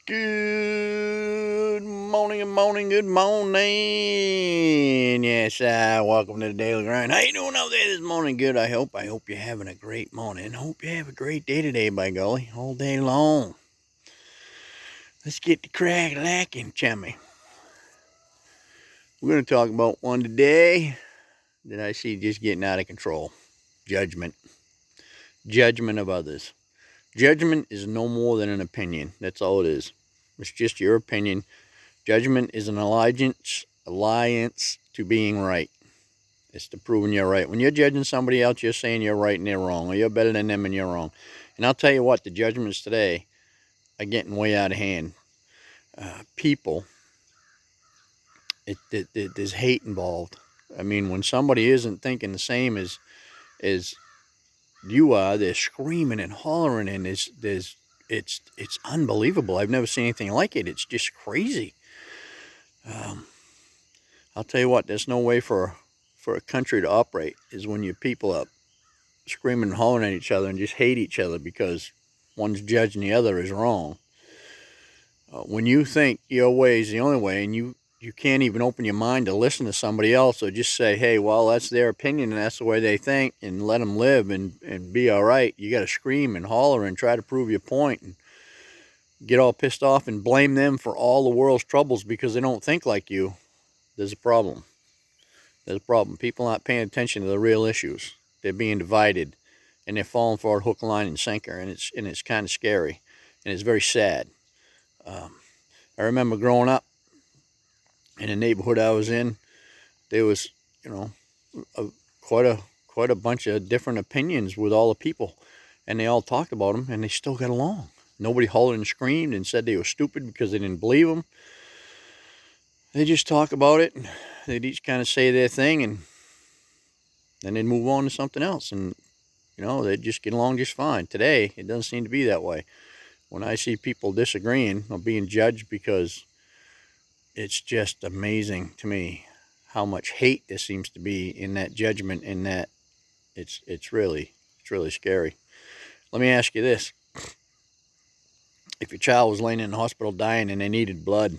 Good morning, good morning, good morning. Yes, welcome to the Daily Grind. How you doing out there this morning? Good, I hope. I hope you're having a great morning. Hope you have a great day today, by golly, all day long. Let's get the crack lacking, chummy. We're going to talk about one today that I see just getting out of control. Judgment. Judgment of others. Judgment is no more than an opinion. That's all it is. It's just your opinion. Judgment is an alliance to being right. It's to proving you're right. When you're judging somebody else, you're saying you're right and they're wrong, or you're better than them and you're wrong. And I'll tell you what, the judgments today are getting way out of hand. People, there's hate involved. I mean, when somebody isn't thinking the same as you are, they're screaming and hollering, and it's unbelievable. I've never seen anything like it. It's just crazy. I'll tell you what, there's no way for a country to operate is when your people are screaming and hollering at each other and just hate each other because one's judging the other is wrong. When you think your way is the only way, and you can't even open your mind to listen to somebody else, or just say, hey, well, that's their opinion and that's the way they think, and let them live and be all right. You got to scream and holler and try to prove your point and get all pissed off and blame them for all the world's troubles because they don't think like you. There's a problem. There's a problem. People aren't paying attention to the real issues. They're being divided, and they're falling for it hook, line, and sinker, and it's kind of scary, and it's very sad. I remember growing up in the neighborhood I was in. There was, a, quite a bunch of different opinions with all the people, and they all talked about them, and they still got along. Nobody hollered and screamed and said they were stupid because they didn't believe them. They just talk about it, and they'd each kind of say their thing, and then they'd move on to something else, and they'd just get along just fine. Today, it doesn't seem to be that way. When I see people disagreeing or being judged, because it's just amazing to me how much hate there seems to be in that judgment, and that it's really scary. Let me ask you this. If your child was laying in the hospital dying and they needed blood,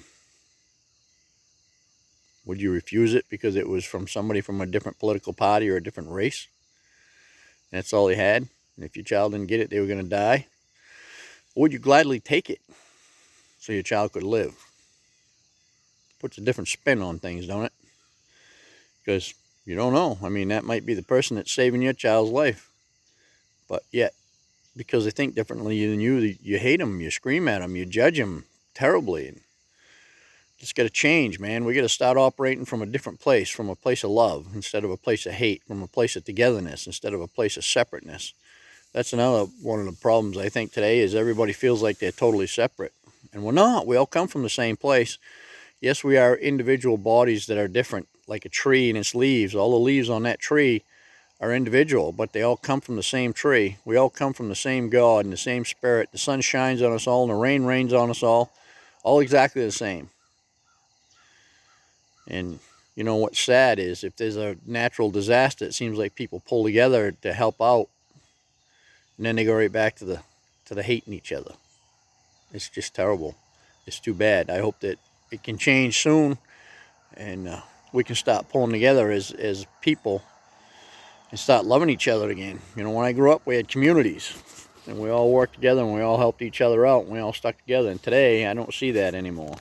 would you refuse it because it was from somebody from a different political party or a different race? And that's all they had? And if your child didn't get it, they were going to die? Or would you gladly take it so your child could live? Puts a different spin on things, don't it? Because you don't know. I mean, that might be the person that's saving your child's life. But yet, because they think differently than you hate them, you scream at them, you judge them terribly. And it's got to change, man. We got to start operating from a different place, from a place of love instead of a place of hate, from a place of togetherness instead of a place of separateness. That's another one of the problems I think today is everybody feels like they're totally separate. And we're not. We all come from the same place. Yes, we are individual bodies that are different, like a tree and its leaves. All the leaves on that tree are individual, but they all come from the same tree. We all come from the same God and the same Spirit. The sun shines on us all and the rain rains on us all exactly the same. And you know what's sad is if there's a natural disaster, it seems like people pull together to help out, and then they go right back to the hating each other. It's just terrible. It's too bad. I hope that it can change soon, and we can start pulling together as people and start loving each other again. When I grew up, we had communities, and we all worked together, and we all helped each other out, and we all stuck together. And today, I don't see that anymore.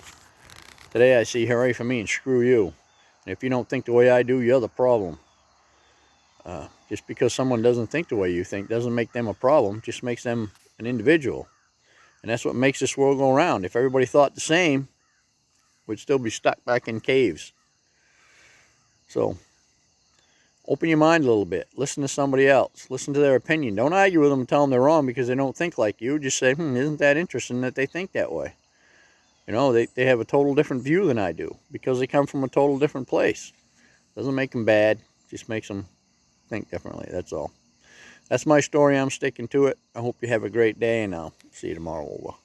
Today, I see hooray for me and screw you. And if you don't think the way I do, you're the problem. Just because someone doesn't think the way you think doesn't make them a problem, just makes them an individual. And that's what makes this world go around. If everybody thought the same, we'd still be stuck back in caves. So, open your mind a little bit. Listen to somebody else. Listen to their opinion. Don't argue with them and tell them they're wrong because they don't think like you. Just say, isn't that interesting that they think that way? They have a total different view than I do because they come from a total different place. Doesn't make them bad. Just makes them think differently. That's all. That's my story. I'm sticking to it. I hope you have a great day, and I'll see you tomorrow. Over.